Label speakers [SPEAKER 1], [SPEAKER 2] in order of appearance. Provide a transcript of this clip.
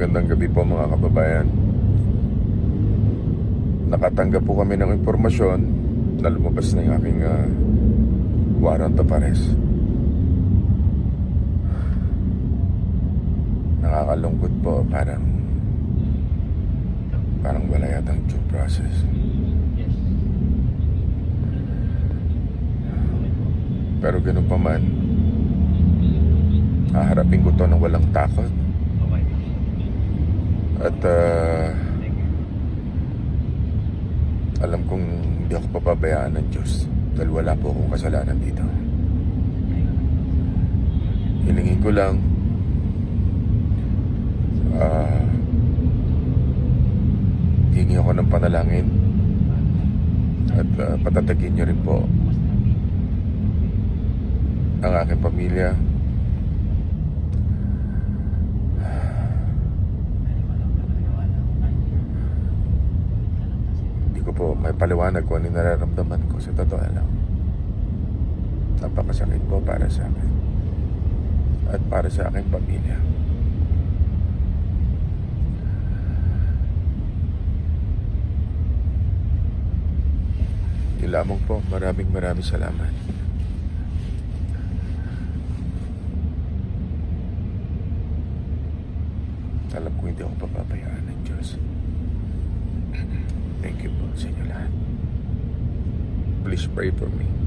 [SPEAKER 1] Magandang gabi po mga kababayan. Nakatanggap po kami ng impormasyon na lumabas na yung aking warrant of arrest. Nakakalungkot po, parang wala yatang due process. Pero ganun pa man, haharapin ko to ng walang takot. At alam kong hindi ako papabayaan ng Diyos dahil wala po akong kasalanan dito. Hilingin ko lang hingi ako ng panalangin at patatagin niyo rin po ang aking pamilya. Hindi ko po may paliwanag kung ano yung nararamdaman ko, sa totoo lang. Napakasakit po para sa akin at para sa aking pamilya. Yun lamang po. Maraming salamat. Alam ko hindi ako papabayaan ng Diyos. Thank you po sa inyo lahat. Please pray for me.